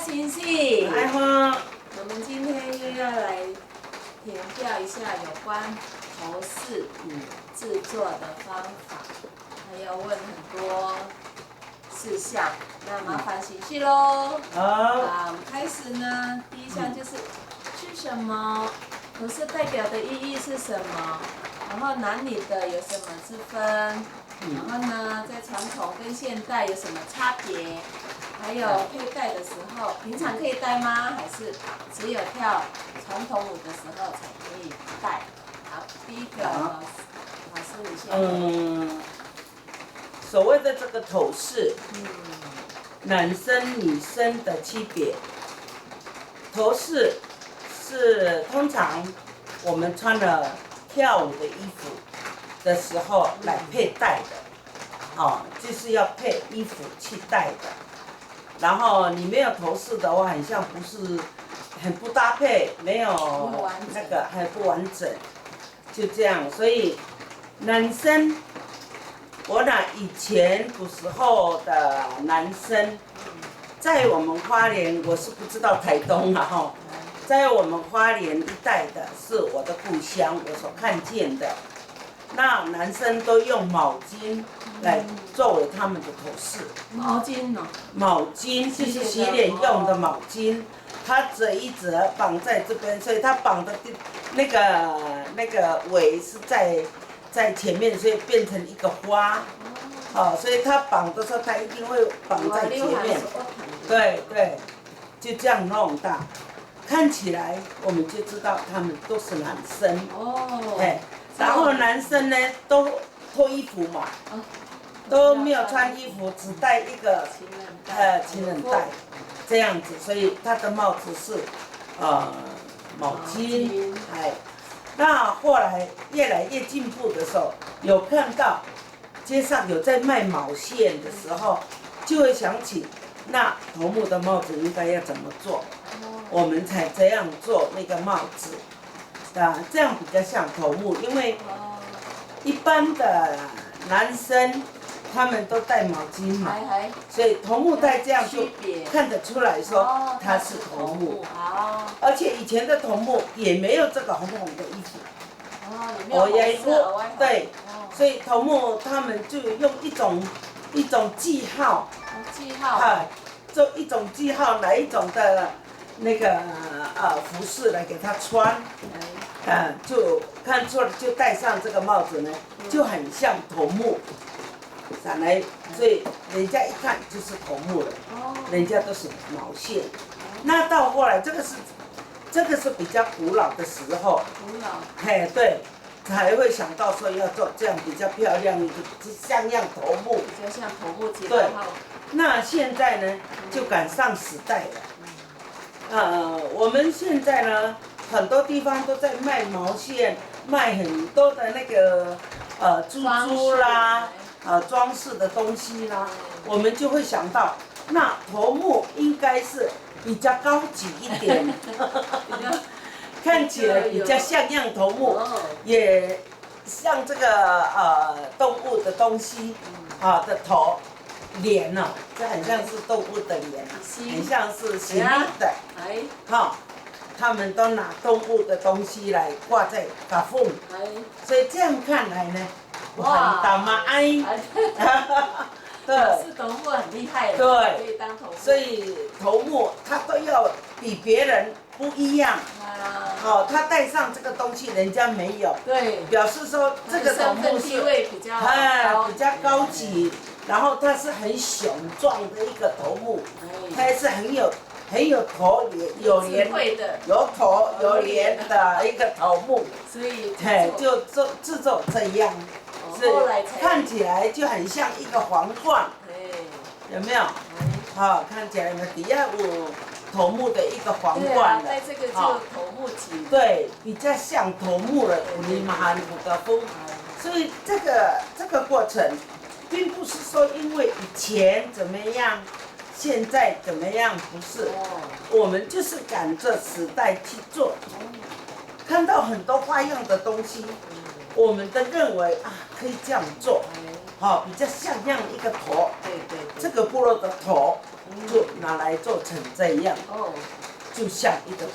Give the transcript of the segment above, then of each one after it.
星星，来哈，我们今天又要来填调一下有关头饰制作的方法，还要问很多事项，那麻烦星星喽。好，我们开始呢，第一项就是是什么？头饰代表的意义是什么？然后男女的有什么之分？然后呢，在传统跟现代有什么差别？还有佩戴的时候，平常可以戴吗？还是只有跳传统舞的时候才可以戴？好，第一个老师你先。所谓的这个头饰，男生女生的区别。头饰是通常我们穿了跳舞的衣服的时候来佩戴的，就是要配衣服去戴的。然后你没有头饰的话，很像不是很不搭配，没有那个还不完整，就这样。所以男生，我拿以前古时候的男生，在我们花莲，我是不知道台东了哈，在我们花莲一带的是我的故乡，我所看见的。那男生都用毛巾来作为他们的头饰。毛巾哦。毛巾就是洗脸用的毛巾，它折一折绑在这边，所以它绑的那个尾是在前面，所以变成一个花。所以它绑的时候，它一定会绑在前面。对对，就这样弄的，看起来我们就知道他们都是男生。然后男生呢都脱衣服嘛，都没有穿衣服，只戴一个情人带，这样子，所以他的帽子是毛巾。那后来越来越进步的时候，有看到街上有在卖毛线的时候，就会想起那头目的帽子应该要怎么做，我们才这样做那个帽子。这样比较像头目，因为一般的男生他们都戴毛巾嘛，所以头目戴这样就看得出来说他是头目。而且以前的头目也没有这个红红的衣服，对，所以头目他们就用一种记号，做一种记号，哪一种的那个服饰来给他穿。就看出了，就戴上这个帽子呢，就很像头目，所以人家一看就是头目了，人家都是毛线。那到后来，这个是比较古老的时候，对，才会想到说要做这样比较漂亮，就像样头目，比较像头目。对，那现在呢，就赶上时代了。我们现在呢，很多地方都在卖毛线，卖很多的那个珠珠啦，装饰的东西啦，我们就会想到，那头目应该是比较高级一点，看起来比较像样头目，也像这个动物的东西，的头。脸哦，这很像是动物的脸，很像是行李的，他们都拿动物的东西来挂在甲缝，所以这样看来呢，很大嘛哎，对，是头目很厉害的，可以当头目。所以头目他都要比别人不一样，他带上这个东西人家没有，对，表示说这个头目是比较高级。然后他是很雄壮的一个头目，他也是很有头有脸有头有脸的一个头目，所以就制作这样，是看起来就很像一个皇冠，有没有？看起来呢，底下有头目的一个皇冠的，这个就头目级，对，比较像头目了，你马上有个风，所以这个过程。并不是说因为以前怎么样，现在怎么样，不是，我们就是赶着时代去做，看到很多花样的东西，我们都认为可以这样做，比较像样一个头，对对。这个部落的头就拿来做成这样，就像一个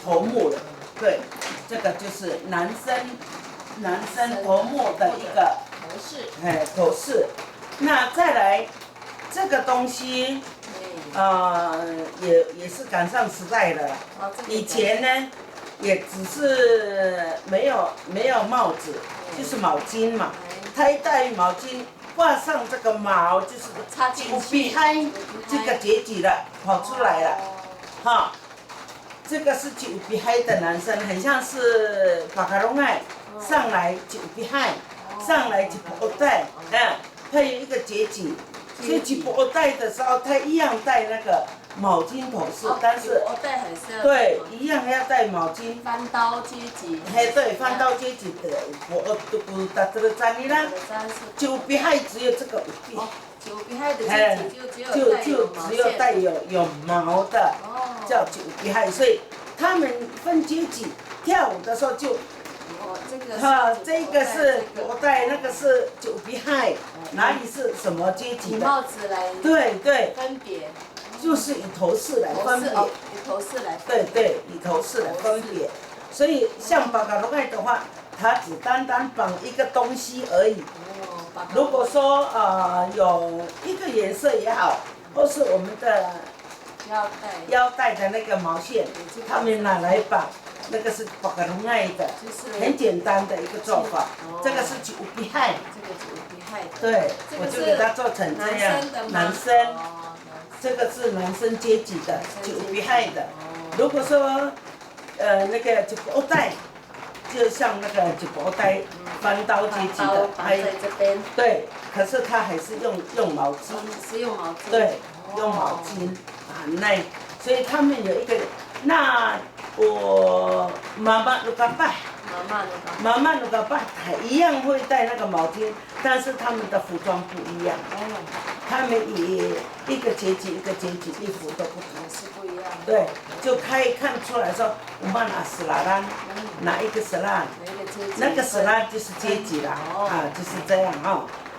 头目了。对，这个就是男生头目的一个头饰。那再来这个东西，也是赶上时代了。以前呢，也只是没有帽子，就是毛巾嘛。它一戴毛巾挂上这个毛，就是有比嗨这个结局了，跑出来了，哈。这个是有比嗨的男生，很像是巴卡隆爱上来有比嗨，上来就不戴，它有一个结局，所以就不戴的时候，他一样戴那个毛巾头饰，但是对一样要戴毛巾。翻刀阶级。对，翻刀阶级的，我不打这个章哩啦。就比海只有这个有比。就比海的阶级就只有带有毛的，叫九比海，所以他们分阶级，跳舞的时候就。这个是国代，那个是九比海，哪里是什么阶级的？以帽子来对分别，就是以头饰来分别。以头饰来。对，以头饰来分别。所以像巴卡隆爱的话，它只单单绑一个东西而已。如果说有一个颜色也好，或是我们的腰带的那个毛线，他们拿来绑。那个是巴卡隆爱的，很简单的一个做法。这个是九比海，对，我就给它做成这样。男生，这个是男生阶级的九比海的。如果说那个九波带，就像那个九波带翻刀阶级的，对，可是他还是用毛巾，是用毛巾，对，用毛巾很耐，所以他们有一个那。我妈妈如果爸一样会带那个毛巾，但是他们的服装不一样。他们也一个阶级一个阶级衣服都不同。是不一样。对，就可以看出来说，我们拿斯拉兰，哪一个斯拉，那个斯拉就是阶级啦，就是这样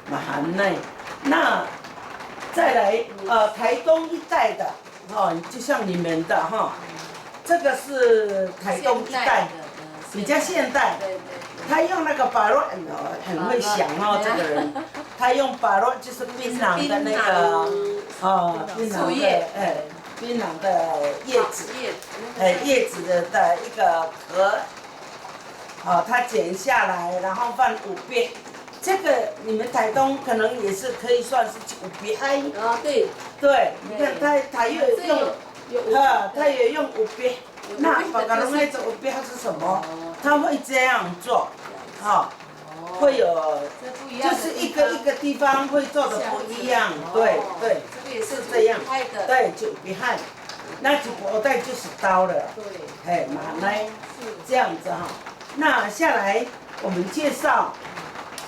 马汉内。那再来台东一带的就像你们的这个是台东一带，比较现代。他用那个巴洛，很会想这个人。他用巴洛就是槟榔的那个，槟榔的叶子，叶子的一个壳，他剪下来，然后放五遍。这个你们台东可能也是可以算是五遍嗨。对。对，你看他又用。他也用五边，那巴卡隆爱这五边是什么？他会这样做，会有，就是一个地方会做的不一样，对，是这样，对，九比海，那九波带就是刀了，马来这样子那下来我们介绍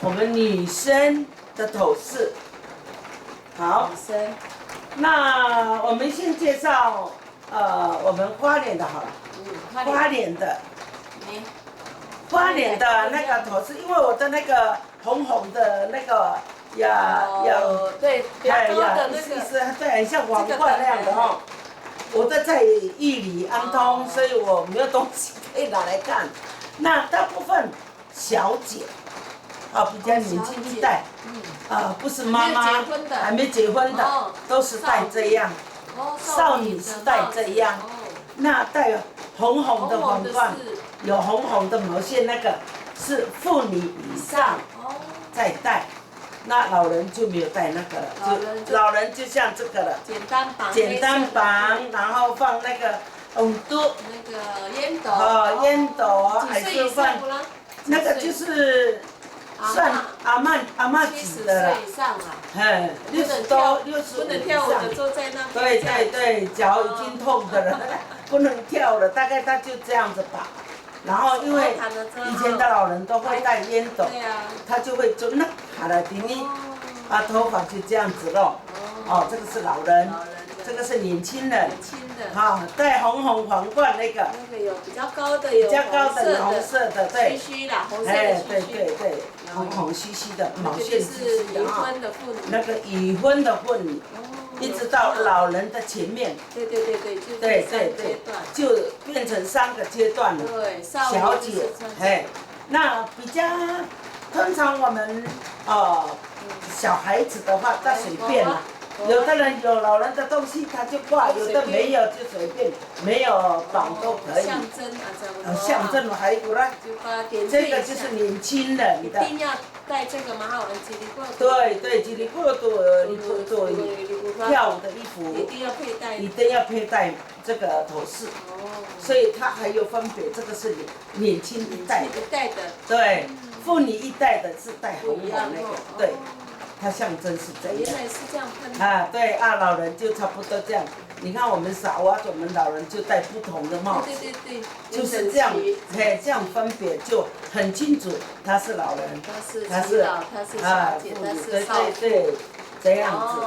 我们女生的头饰，好。那我们先介绍我们花莲的好了，花莲的那个头饰，因为我的那个红红的那个对，比较高的那个，对，很像皇冠那样的我的在玉里安通，所以我没有东西可以拿来看。那大部分小姐。比较年轻一代，不是妈妈，还没结婚的，都是戴这样，少女是戴这样，那戴红红的皇冠，有红红的毛线，那个是妇女以上再戴，那老人就没有戴那个了，老人就像这个了，简单绑，然后放那个都那个烟斗，烟斗还是放，那个就是。算阿嬷指的了，60多65不能跳舞的坐在那边。对，脚已经痛的了，不能跳了，大概他就这样子绑。然后因为以前的老人都会带烟斗，他就会就那卡了顶你，头发就这样子咯。这个是老人，这个是年轻人。戴红红皇冠那个。那个有比较高的，有红色的，对。须须啦，红色的须须。对。红红兮兮的，毛那个线就是已兮兮的哈。婚的妇女。那个已婚的妇女，一直到老人的前面。对，就对这3阶段。就变成3个阶段了。对，小姐，那比较通常我们小孩子的话，他随便啦。有的人有老人的东西他就挂，有的没有就随便，没有绑都可以。象征啊，这样。象征还有啦。这个就是年轻人的。一定要带这个吗？我们吉利过。对，吉利过跳舞的衣服。一定要佩戴。一定要佩戴这个头饰。所以它还有分别，这个是年轻一代的。对，妇女一代的是戴红红那个，对。它象征是这样。原来是这样分。啊，对啊，老人就差不多这样。你看我们傻娃子，我们老人就戴不同的帽子。对。就是这样，这样分别就很清楚，他是老人，他是小姐，他是少妇。对，这样子。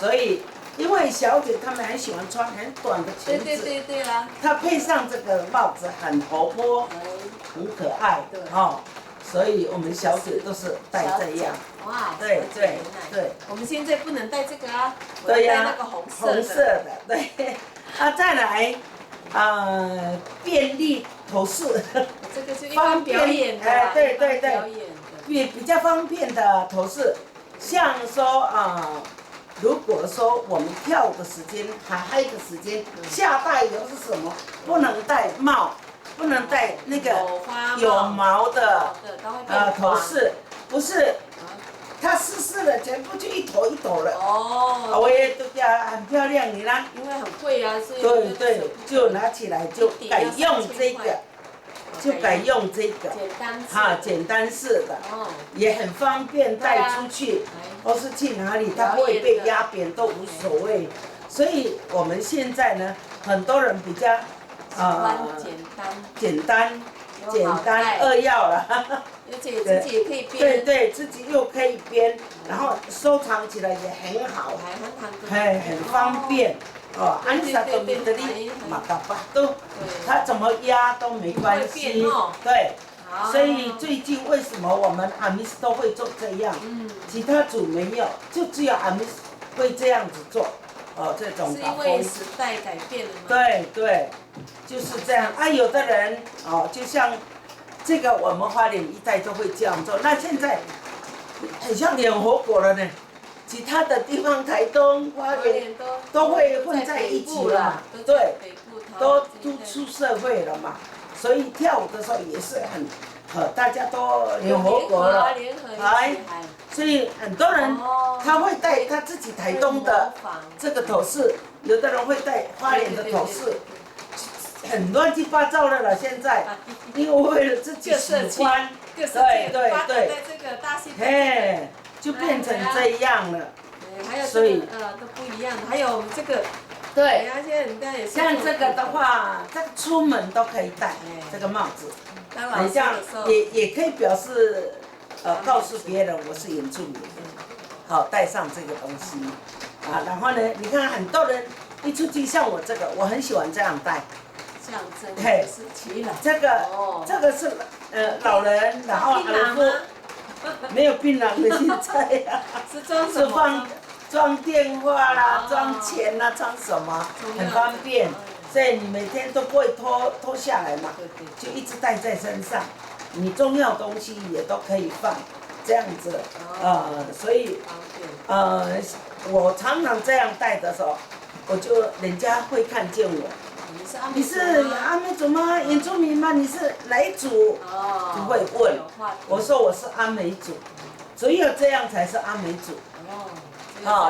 所以，因为小姐她们很喜欢穿很短的裙子。对啦。她配上这个帽子很活泼，很可爱，所以我们小姐都是戴这样。哇，对。我们现在不能戴这个啊，对呀，戴那个红色的。对。再来，便利头饰。这个就一般表演的。对。比较方便的头饰，像说如果说我们跳舞的时间、还嗨的时间，下大雨是什么？不能戴帽。不能戴那个有毛的头饰，不是，它湿了，全部就一坨一坨了。我也都呀，很漂亮，你呢？因为很贵啊，所以。对，就拿起来就改用这个，简单式的，也很方便带出去，或是去哪里，它不会被压扁都无所谓。所以我们现在呢，很多人比较。简单，2要了。而且自己也可以编。对，自己又可以编，然后收藏起来也很好，很方便。安萨多米德利马达巴都，它怎么压都没关系。对。所以最近为什么我们阿米斯都会做这样？其他组没有，就只有阿米斯会这样子做。这种。是因为时代改变了吗？对，就是这样。有的人就像这个，我们花莲一带都会这样做。那现在很像联合国了呢，其他的地方，台东、花莲都会混在一起了嘛。对，都出社会了嘛，所以跳舞的时候也是大家都联合国了，所以很多人他会戴他自己台东的这个头饰，有的人会戴花莲的头饰，很乱七八糟的了。现在，因为为了自己喜欢，对，就变成这样了。还有这个都不一样，还有这个。对，像这个的话，这个出门都可以戴这个帽子，等一下也可以表示告诉别人我是原住民，好戴上这个东西然后呢，你看很多人一出去，像我这个，我很喜欢这样戴，象征是耆老。这个是老人，然后儿妇没有槟榔的现在是装什么？装电话啦，装钱啦，装什么，很方便。所以你每天都不会脱下来嘛，就一直带在身上。你重要东西也都可以放，这样子。所以我常常这样带的时候，人家会看见我。你是阿美族吗？原住民吗？你是哪一族？就会问。我说我是阿美族，只有这样才是阿美族。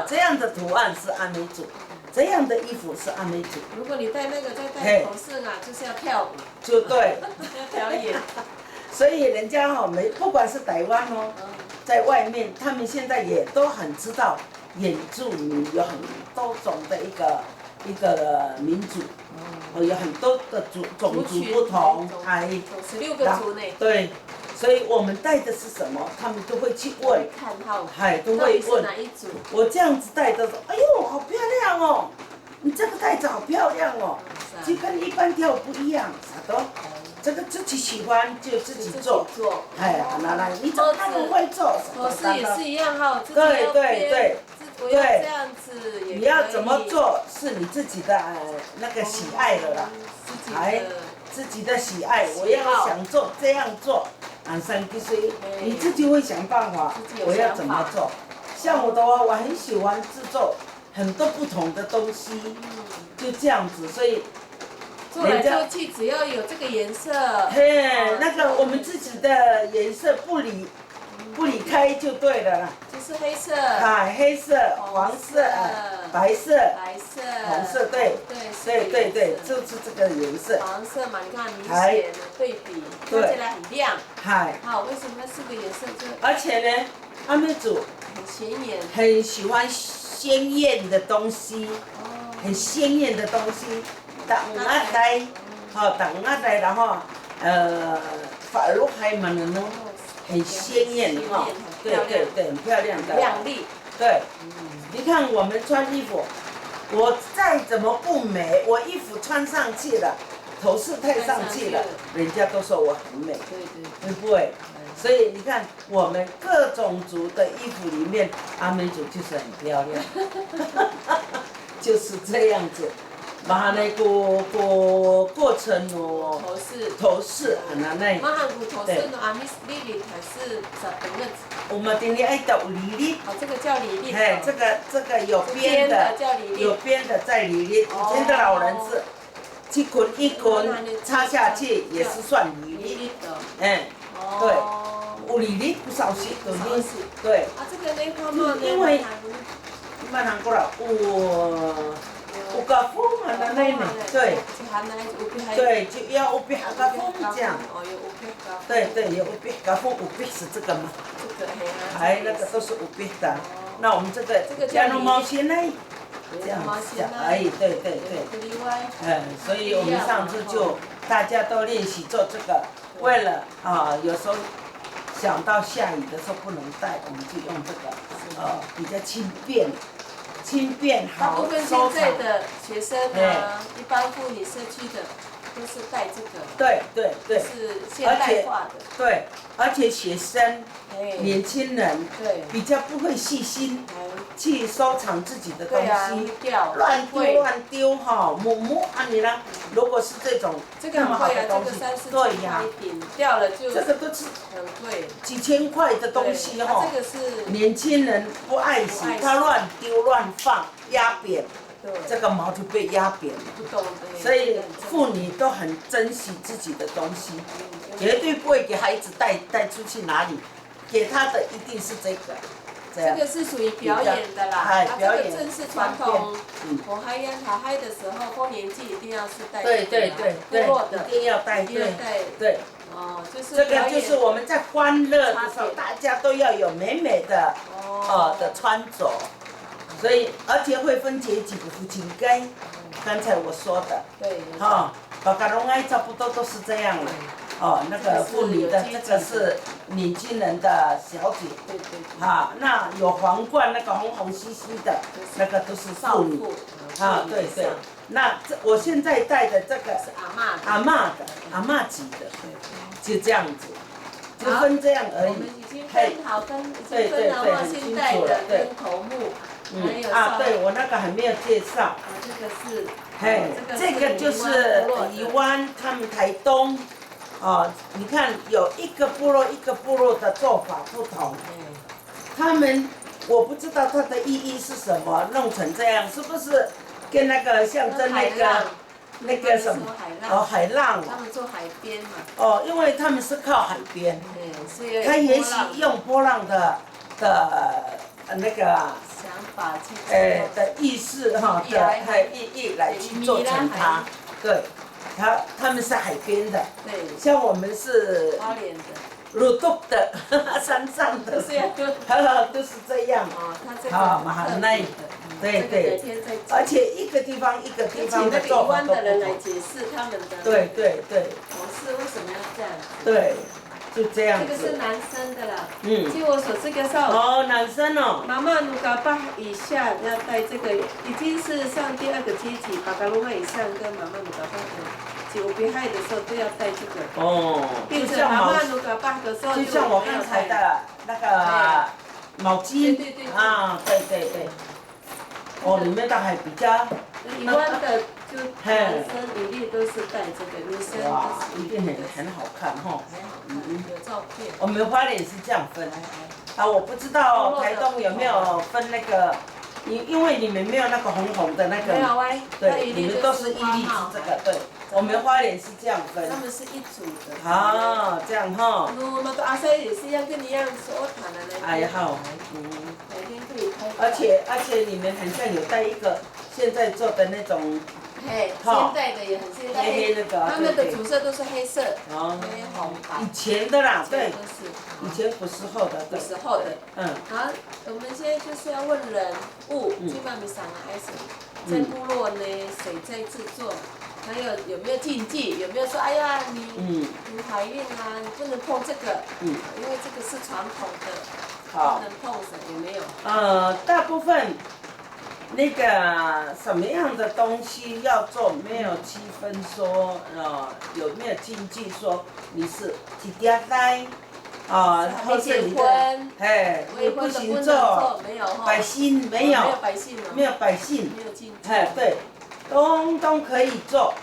这样的图案是阿美族，这样的衣服是阿美族。如果你戴那个再戴头饰就是要跳舞。就对。要表演。所以人家不管是台湾在外面，他们现在也都很知道原住民有很多种的一个民族，有很多的种族不同，16个族呢。对。所以我们戴的是什么，他们都会去问，都会问。我这样子戴的说，哎呦，好漂亮哦！你这个戴子好漂亮哦，就跟一般跳舞不一样，啥都。这个自己喜欢就自己做。哎，来，你怎么不会做？头饰也是一样哈，自己对要对对。我要这样子也可以。你要怎么做是你自己的那个喜爱的啦，自己的喜爱，我要想做这样做，你自己会想办法，我要怎么做？像我的话，我很喜欢制作很多不同的东西，就这样子，所以做来做去只要有这个颜色。嘿，那个我们自己的颜色不离开就对了啦。就是黑色。黑色、黄色、白色、红色，对，就是这个颜色。黄色嘛，你看明显的对比，看起来很亮。好，为什么4个颜色就？而且呢，阿妹组很显眼。很喜欢鲜艳的东西，很鲜艳的东西，等啊呆，然后发如海嘛呢，很鲜艳哈，对，很漂亮的。亮丽。对，你看我们穿衣服，我再怎么不美，我衣服穿上去了，头饰戴上去了，人家都说我很美，对不对？所以你看，我们各种族的衣服里面，阿美族就是很漂亮，就是这样子。马那个过程哦，头饰很难嘞。马汉古头饰呢，阿米是莉莉还是什么？我们今天爱读莉莉。哦，这个叫莉莉。哎，这个有边的，有边的在莉莉。以前的老人是一捆一捆插下去也是算莉莉。嗯，对，有莉莉不少些，对。啊，这个呢，看嘛，因为慢韩国啦，有个风啊，那呢，对，对，就要有别个风这样。对，有别个风，有别是这个嘛。那个都是有别的。那我们这个加绒毛线呢？这样讲，对。所以我们上次就大家都练习做这个，为了有时候想到下雨的时候不能带，我们就用这个，比较轻便好收藏。大部分现在的学生呢，一般妇女社区的都是带这个。对。是现代化的。对，而且学生、年轻人比较不会细心去收藏自己的东西，乱丢哈，摸你啦。如果是这种这么好的东西，对呀，掉了就这个都是很贵，几千块的东西哈。这个是年轻人不爱惜，他乱丢乱放，压扁。这个毛就被压扁了，所以妇女都很珍惜自己的东西，绝对不会给孩子带出去哪里，给他的一定是这个。这个是属于表演的啦，表演这个正式传统。我海嗨的时候，丰年祭一定要是带对，一定要带，对。就是这个就是我们在欢乐的时候，大家都要有美美的的穿着。所以，而且会分解几个夫妻该，刚才我说的，大家拢爱差不多都是这样了。那个妇女的这个是年轻人的小姐，那有皇冠那个红兮兮的，那个都是妇女，对。那我现在戴的这个是阿嬷级的，就这样子，就分这样而已。我们已经分好已经分了嘛，现代的跟头目。对，我那个还没有介绍。这个是，这个就是宜湾他们台东，你看有一个部落的做法不同。他们我不知道它的意义是什么，弄成这样，是不是跟那个象征那个什么？海浪。他们做海边嘛。因为他们是靠海边。他也许用波浪的那个。想法的意识的意义来去做成它，对，他们是海边的，对，像我们是花莲的，鲁东的，山上的，都是这样，马哈奈的，对，而且一个地方的做法都不同。的人来解释他们的，对，模式为什么要这样？对。就这样子。这个是男生的啦。据我所知，个少。男生哦。妈妈如果8以下要带这个，已经是上第2个阶级，爸爸妈妈以上跟妈妈如果8的有被害的时候都要带这个。哦，变成妈妈如果办的时候就像我刚才的那个毛巾。对对对。啊，对对对。哦，里面的还比较。一般的就男生一律都是带这个，女生哇，都是一定很好看哈。很好看，有照片。我们花莲是这样分。啊，我不知道台东有没有分那个，因为你们没有那个红红的那个。没有哎。对，你们都是一律是这个，对。我们花莲是这样分。他们是一组的。啊，这样哈。那个阿塞也是一样，跟你一样是欧坦的那个。哎好，每天可以开。而且你们很像有带一个现在做的那种。嘿，现代的也很现代。黑黑那个。他们的主色都是黑色。哦。黑红白。以前的啦，对。都是。以前古时候的。古时候的。好，我们现在就是要问人物，基本上还是在部落呢，谁在制作？还有没有禁忌？有没有说哎呀你怀孕啊，你不能碰这个，因为这个是传统的，不能碰什么？有没有？大部分那个什么样的东西要做，没有区分说有没有禁忌说你是几点来或是你的你不行做，百姓没有，没有百姓，对。都可以做，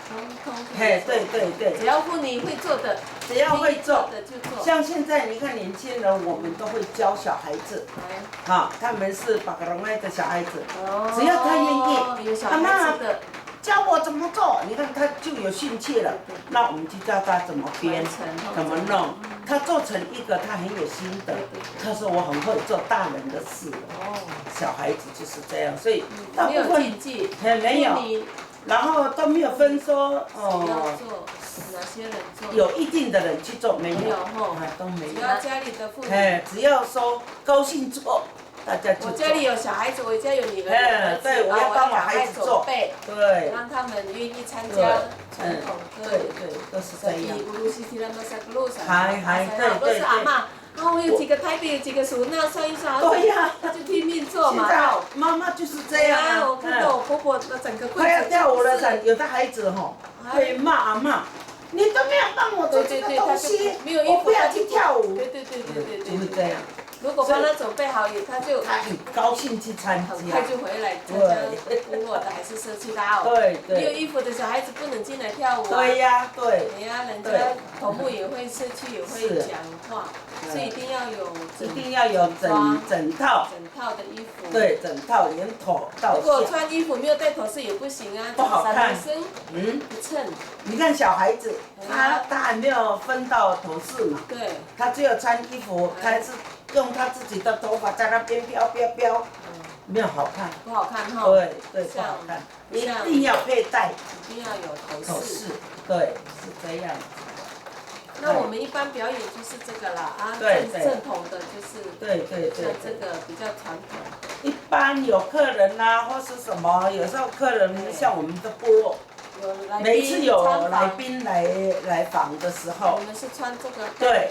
对对对。只要妇女会做的，只要会做的就做。像现在你看年轻人，我们都会教小孩子，他们是巴格隆埃的小孩子，只要他愿意，阿妈教我怎么做，你看他就有兴趣了，那我们就教他怎么编，怎么弄，他做成一个他很有心得，他说我很会做大人的事，小孩子就是这样，所以大部分没有。然后都没有分说哪些人做？有一定的人去做，没有，都没有。只要家里的妇女，只要说高兴做，大家就做。我家里有小孩子，我家有女儿，对，我要帮我孩子做，对，让他们愿意参加传统的，对，都是这样。都是阿嬷。然后我有几个台北有几个叔，那算一算，对呀，他就拼命做嘛。妈妈就是这样啊。我看到我婆婆的整个柜子。快要跳舞了，有的孩子会骂阿嬷，你都没有帮我做这个东西，我不要去跳舞。对，就是这样。如果帮他准备好，他很高兴去参加，很快就回来参加部落的还是社区的对。没有衣服的小孩子不能进来跳舞。对呀，对。人家头目也会社区也会讲话，所以一定要有整套的衣服。对，整套连头到如果穿衣服没有戴头饰也不行啊，不好看。不称。你看小孩子，他还没有分到头饰嘛，对，他只有穿衣服，他是用他自己的头发在那边飘，没有好看。不好看哈。对，不好看。一定要佩戴。一定要有头饰。对，是这样。那我们一般表演就是这个啦，正统的就是。对。像这个比较传统。一般有客人啦，或是什么，有时候客人像我们的部落。每次有来宾来访的时候，我们是穿这个对，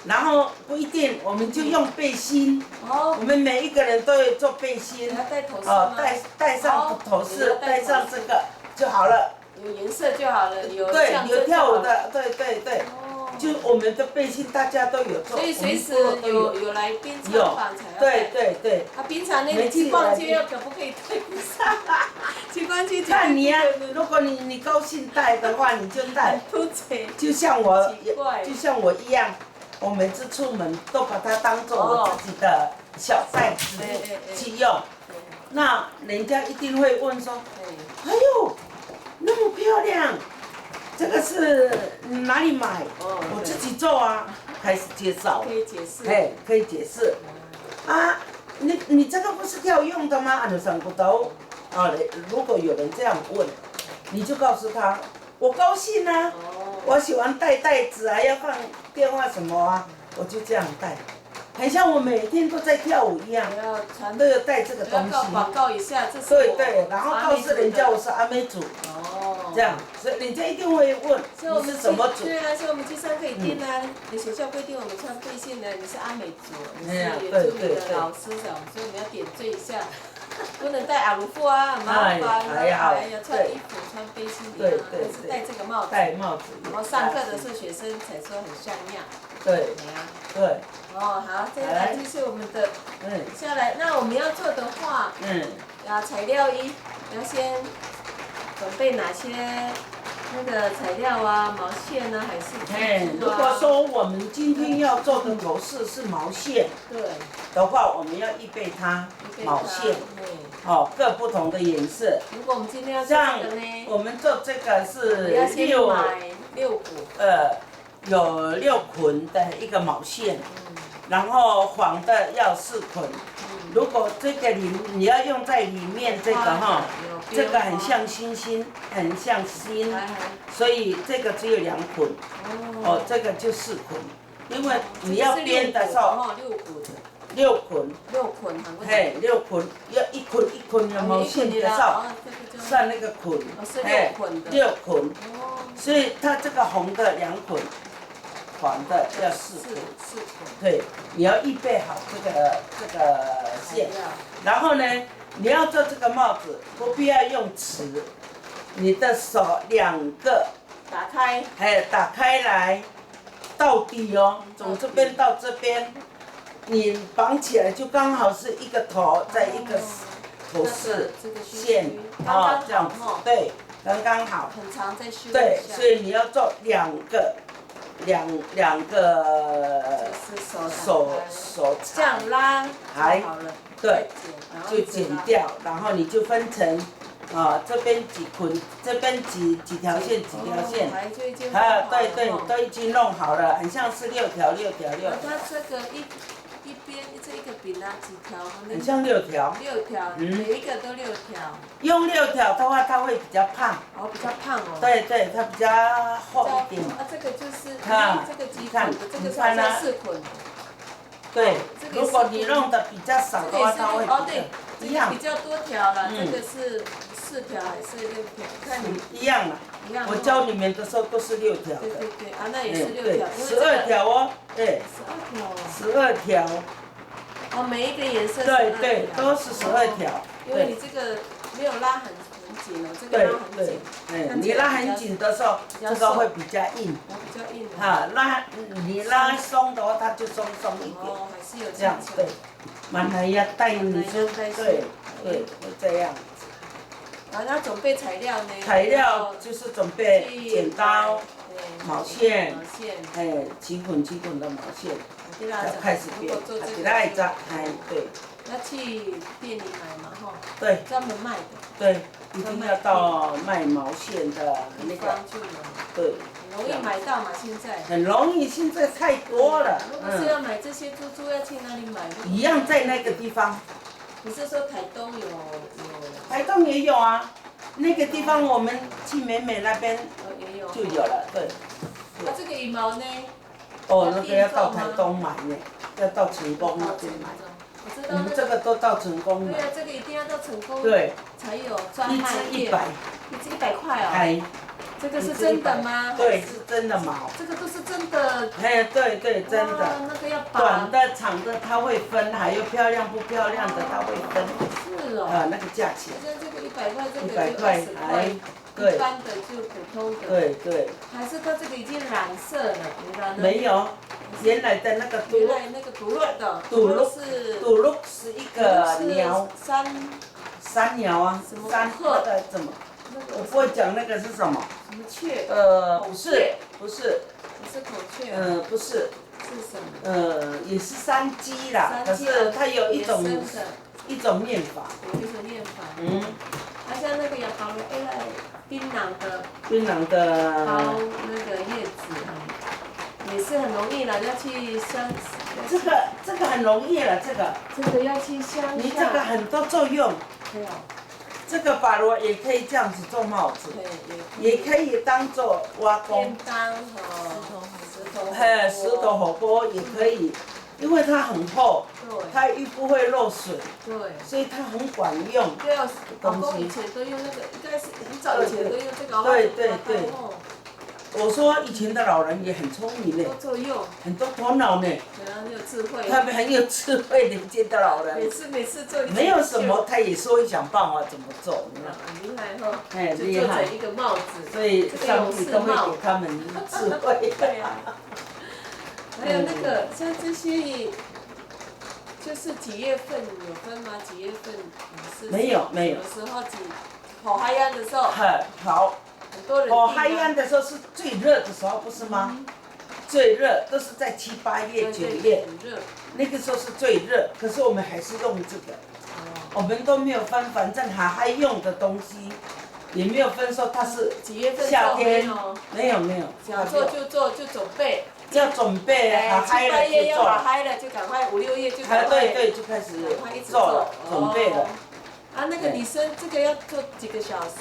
然后不一定，我们就用背心。我们每一个人都有做背心。戴头饰吗？戴上头饰，戴上这个就好了。有颜色就好了，对，有跳舞的，对。就我们的背心大家都有做，所以随时有来宾参访才要戴。对。平常那你去逛街可不可以戴不上？去逛街看你啊，如果你高兴戴的话，你就戴。凸嘴。就像我一样，我每次出门都把它当做我自己的小袋子去用。那人家一定会问说：“哎呦，那么漂亮！”这个是哪里买？我自己做啊，开始介绍。可以解释。可以解释。你这个不是跳用的吗？你想不到。如果有人这样问，你就告诉他，我高兴啊，我喜欢带袋子啊，要放电话什么啊，我就这样带。很像我每天都在跳舞一样，都要带这个东西。广告一下，这是对，然后告诉人家我是阿美族。这样，所以人家一定会问你是什么族。对啊，所以我们去上课一定啊，你学校规定我们穿背心的，你是阿美族，你是原住民的老师长，所以我们要点缀一下。不能戴阿鲁夫啊，很麻烦啊，还好哎呀，穿衣服穿背心一样，但是戴这个帽子，戴帽子，然后上课的时候学生才说很像样。对，对。哦，好，接下来就是我们的，下来，那我们要做的话，材料一，要先准备哪些那个材料啊，毛线啊，还是如果说我们今天要做的头饰是毛线，对的话，我们要预备它毛线，各不同的颜色。如果我们今天要做这个呢，我们做这个是6股，有6捆的一个毛线，然后黄的要4捆。如果这个你要用在里面这个哈，这个很像星星，很像星，所以这个只有2捆。这个就4捆，因为你要编的时候，6捆，嘿，6捆，要1捆1捆的毛线的时候，算那个捆，嘿，6捆，所以它这个红的2捆。黄的要4捆，对，你要预备好这个线，然后呢，你要做这个帽子，不必要用尺，你的手2个打开，打开来，到底哦，从这边到这边，你绑起来就刚好是一个头，再一个头饰线，这样子，对，刚刚好。很长再修一下。对，所以你要做2个。两个手这样拉好了，对，就剪掉，然后你就分成，这边几捆，这边几条线，对，都已经弄好了，很像是6条。它这个一边这一个饼啊几条？很像6条。6条，每一个都6条。用6条的话，它会比较胖。比较胖哦。对，它比较厚一点。这个就是这个几捆的，这个是4捆。对，如果你弄的比较少的话，它会一样。比较多条了，这个是4条还是6条？看你。一样了。我教你们的时候都是6条的。对，那也是6条。12条哦，对。12条。每一个颜色。对，都是12条。因为你这个没有拉很紧哦，这个拉很紧。你拉很紧的时候，这个会比较硬。比较硬。你拉松的话，它就松一点。还是有这样对。蛮难呀，带你说对，会这样。那准备材料呢？材料就是准备剪刀、毛线，几捆的毛线，要开始编，给它一扎，对。要去店里买嘛，对。专门卖的。对，一定要到卖毛线的那个。对。容易买到嘛，现在。很容易，现在太多了。如果是要买这些珠要去哪里买？一样在那个地方。你是说台东有？台东也有啊，那个地方我们去美美那边就有了，对。这个羽毛呢？那个要到台东买呢，要到成功那边买。我们这个都到成功买。对啊，这个一定要到成功。对。才有专卖店。1只100块哦。这个是真的吗？对，是真的毛。这个都是真的。对，真的。那个要短的、长的它会分，还有漂亮不漂亮的它会分。是哦。那个价钱。像这个100块，这个就20块，一般的就普通的。对。还是它这个已经染色了，没有，原来的那个原来那个独乐的。独乐是一个鸟。山鸟啊，山鹤的怎么？我不会讲那个是什么。什么雀？不是。不是孔雀。不是。是什么？也是山鸡啦，可是它有一种念法。有一种念法。像那个也包了槟榔的。包那个叶子，也是很容易了，要去乡。这个很容易了，这个要去乡下。你这个很多作用。这个发螺也可以这样子做帽子，也可以当做挖工。石头火锅也可以，因为它很厚，它又不会漏水，所以它很管用。对啊，老公以前都用那个，应该是很早以前都用这个。对。我说以前的老人也很聪明呢，多作用，很多头脑呢，对啊，很有智慧。他们很有智慧的以前的老人。每次做一件没有什么，他也是会想办法怎么做，你看。很厉害哈。哎，就厉害。做成一个帽子。所以上帝都会给他们智慧。对啊。还有那个像这些也。就是几月份有分吗？几月份是？没有。有时候好海洋的时候。好。很多人。好海洋的时候是最热的时候，不是吗？最热都是在7、8月、9月。很热。那个时候是最热，可是我们还是用这个。我们都没有分，反正还用的东西，也没有分说它是夏天。没有。想做就做，就准备。要准备了，好嗨了就做。7、8月要好嗨了，就赶快5、6月就赶快。对，就开始做了，准备了。啊，那个女生这个要做几个小时？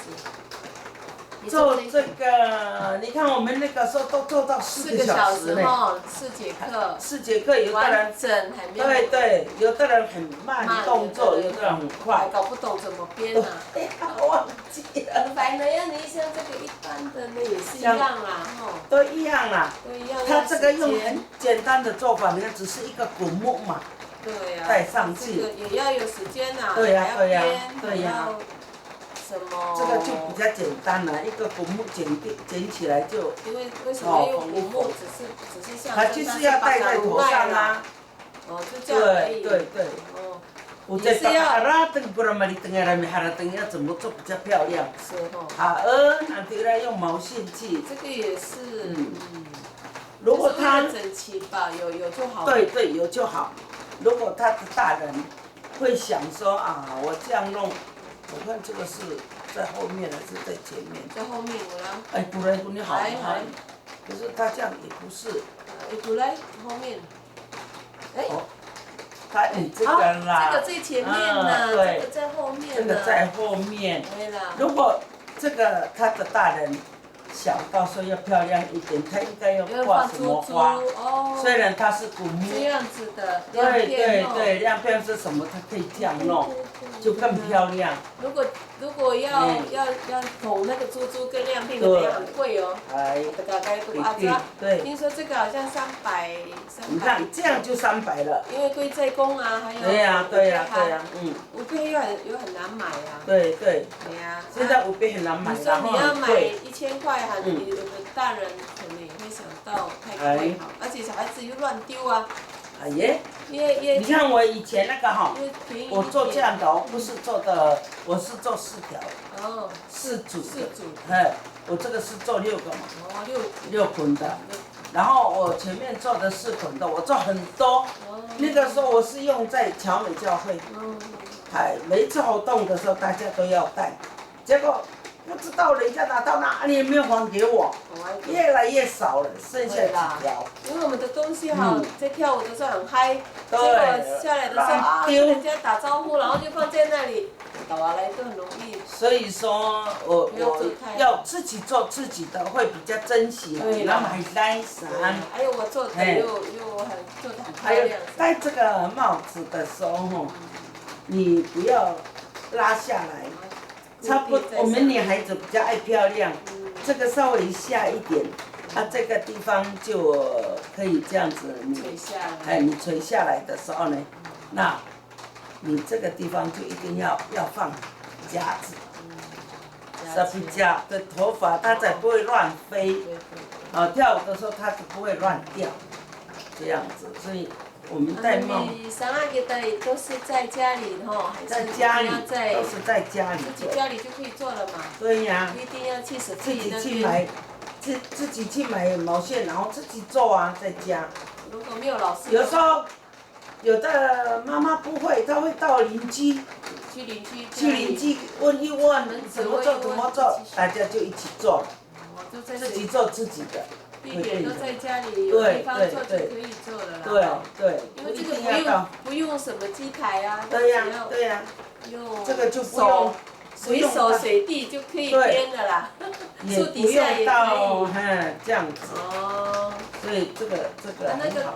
做这个，你看我们那个时候都做到4个小时呢。4节课。4节课，有的人。完整还没有。对，有的人很慢动作，有的人很快。搞不懂怎么编啊。忘记了。反正像这个一般的呢也是一样啦，都一样啦。都一样。他这个用很简单的做法，你看只是一个古木嘛。对呀。带上去。这个也要有时间呐。对呀。什么？这个就比较简单了，一个古木剪起来就。因为什么用古木？只是像。它就是要戴在头上啊。就这样而已。对。我在把哈拉灯不然嘛，你灯下面哈拉灯要怎么做比较漂亮？是哈。那对了，用毛线器。这个也是。如果他整齐吧，有就好。对，有就好。如果他的大人会想说啊，我这样弄。我看这个是在后面还是在前面？在后面有啦。哎，不然你好。可是他这样也不是。不来后面。他这个啦。这个最前面呢，这个在后面。这个在后面。对啦。如果这个他的大人想到说要漂亮一点，他应该要挂什么花？虽然它是古木。这样子的。对，亮片是什么？它可以这样弄，就更漂亮。如果要缝那个珠珠跟亮片，可能很贵哦。对。听说这个好像300。你看这样就300了。因为贵在工啊，还有。对呀。五倍又很难买啊。对。对呀。现在5倍很难买，你说你要买1000块，有的大人可能也会想到太贵好，而且小孩子又乱丢啊。你看我以前那个我做这样的不是做的，我是做4条。4组。我这个是做6个嘛。6捆的。然后我前面做的4捆的，我做很多。那个时候我是用在侨美教会。每一次活动的时候大家都要带，结果不知道人家拿到哪里也没有还给我，越来越少了，剩下几条。因为我们的东西在跳舞的时候很嗨，结果下来的时候跟人家打招呼，然后就放在那里，倒下来都很容易。所以说我要自己做自己的会比较珍惜，然后很耐闪。还有我做的做得很漂亮。戴这个帽子的时候你不要拉下来，差不多。我们女孩子比较爱漂亮，这个稍微下一点，这个地方就可以这样子。你垂下来的时候呢，那你这个地方就一定要放夹子，比较的头发它才不会乱飞。跳舞的时候它就不会乱掉，这样子，所以。我们戴帽。你上那个的都是在家里还是在家里，都是在家里。自己家里就可以做了嘛。对呀。不一定要去实体那边。自己去买毛线，然后自己做啊，在家。如果没有老师。有时候，有的妈妈不会，她会到邻居。去邻居问一问怎么做，大家就一起做。自己做自己的。地点都在家里，有地方做就可以做了啦。对。因为这个不用什么机台啊。对呀。用这个就不用。随手随地就可以编的啦。也不用到这样子。所以这个很好。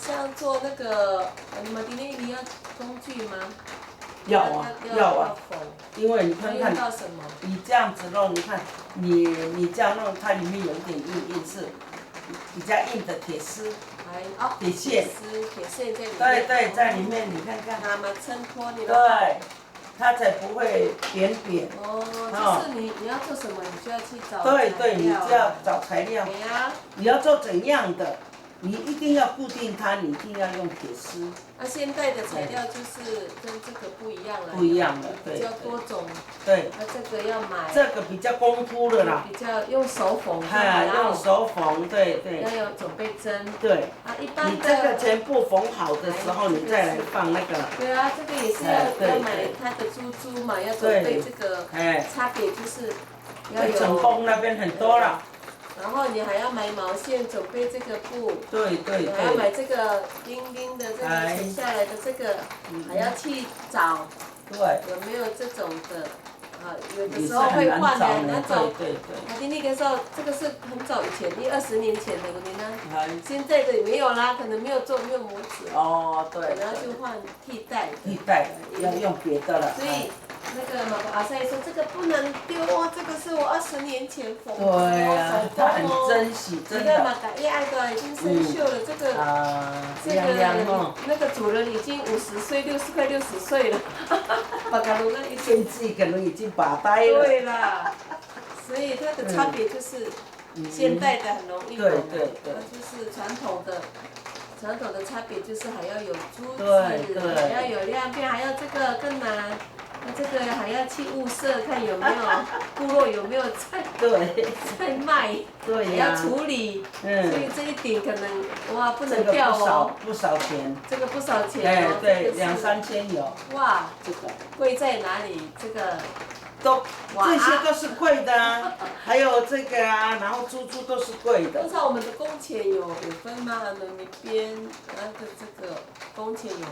像做那个，你们今天你要工具吗？要啊，要啊，缝。因为你看看，用到什么？你这样子弄，你看你这样弄，它里面有一点硬是比较硬的铁丝。铁线。铁线在里面。对对，在里面你看看。它们衬托你的。对，它才不会扁扁。哦，就是你要做什么，你就要去找。对对，你就要找材料。对呀。你要做怎样的？你一定要固定它，你一定要用铁丝。现在的材料就是跟这个不一样了。不一样的，对。比较多种。对。这个要买。这个比较功夫的啦。比较用手缝。用手缝，对对。要有准备针。对。一般的。你这个全部缝好的时候，你再来放那个。对啊，这个也是要买它的珠嘛，要准备这个。差别就是要有。成功那边很多了。然后你还要买毛线，准备这个布。对对对。还要买这个钉钉的这个垂下来的这个，还要去找。对。有没有这种的？有的时候会换的那种。对。那个时候，这个是很早以前，20年前的，你呢？现在的也没有啦，可能没有做，没有模子。哦，对。可能要去换替代。替代要用别的了。所以。那个妈妈阿塞说这个不能丢哦，这个是我20年前缝的对啊，他很珍惜，真的。你看嘛，改爱的已经生锈了，那个主人已经50岁、60快60岁了，把它弄那一现在可能已经发呆了。对啦，所以它的差别就是现代的很容易懂，它就是传统的差别就是还要有珠子，还要有亮片，还要这个更难。这个还要去物色，看有没有部落有没有在卖，还要处理，所以这一顶可能不能掉哦。不少钱。这个不少钱哦。对，2、3千有。哇，这个贵在哪里？这个这些都是贵的啊，还有这个啊，然后珠都是贵的。通常我们的工钱有分吗？那边这个工钱有，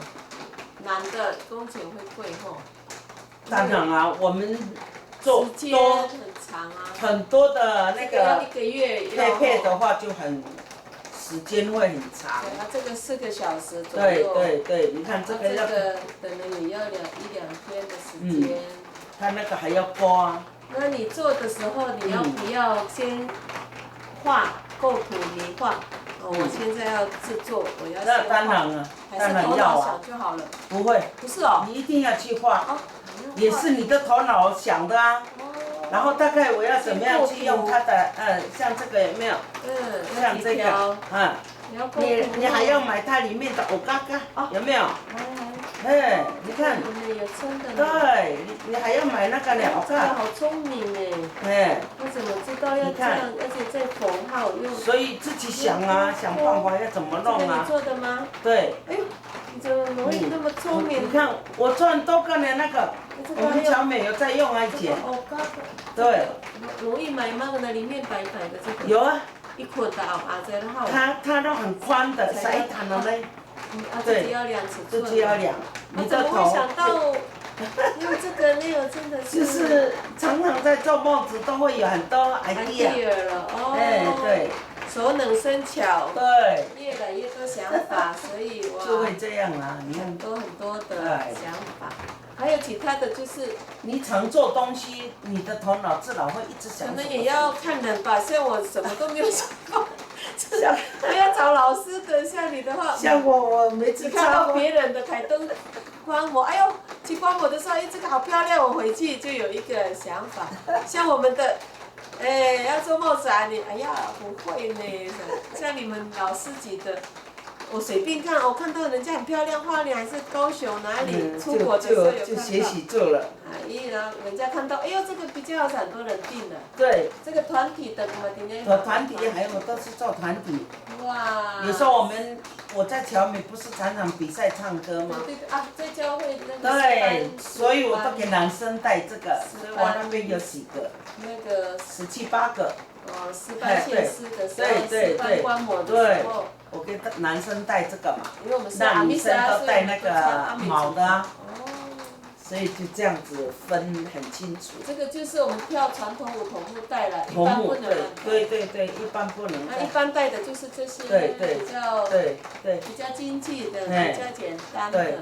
男的工钱会贵吼。当然啊，我们做多很多的那个1个月配的话就时间会很长。对啊，这个4个小时左右。对，你看这个要。可能也要1、2天的时间。它那个还要刮。那你做的时候，你要不要先画构图？你画。我现在要制作，我要先画。那当然了，当然要啊。想就好了。不会。不是哦。你一定要去画。也是你的头脑想的啊。然后大概我要怎么样去用它的像这个有没有？像这个，你还要买它里面的藕嘎嘎，有没有？你看。有真的。对，你还要买那个藕嘎。好聪明哎。我怎么知道要这样，而且再缝好用。所以自己想啊，想办法要怎么弄啊。你做的吗？对。哎呦，你怎么容易那么聪明？你看我做很多个呢，那个。我们小美有在用啊，姐。对。容易买吗？那里面白白的这个。有啊。一捆的这好。它都很宽的，塞弹的嘞。对。自己要量尺寸。自己要量。你怎么会想到用这个呢？真的是。就是常常在做帽子都会有很多 idea 了哦。对。熟能生巧。对。越来越多想法，所以哇。就会这样啊，你看。很多的想法。还有其他的就是，你常做东西，你的头脑自然会一直想。可能也要看人吧，像我什么都没有想过，还要找老师的。像你的话，像我每次看到别人的台灯观摩，哎呦，去观摩的时候，哎，这个好漂亮，我回去就有一个想法。像我们的，要做帽子啊，你哎呀不会呢，像你们老师级的。我随便看，我看到人家很漂亮，花莲还是高雄哪里出国的时候有看到。就学习做了。然后人家看到，哎呦，这个比较很多人订的。对。这个团体的，我们今天。团体还有都是做团体。哇。有时候我在侨美不是常常比赛唱歌吗？对啊，在教会那个。对，所以我都给男生带这个，所以我那边有几个。那个。17、8个。师范县市的时候，师范观摩的时候。我给男生带这个嘛，那女生都带那个毛的啊。所以就这样子分很清楚。这个就是我们跳传统舞头目带了，一般不能。对，一般不能。那一般带的就是这些比较精致的，比较简单的。对。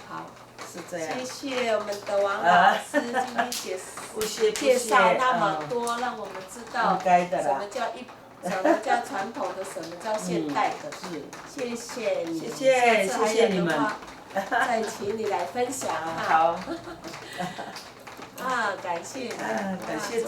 好。是这样。谢谢我们的王老师今天介绍那么多，让我们知道什么叫传统的，什么叫现代的。谢谢你，谢谢你们。再请你来分享好。感谢。感谢主。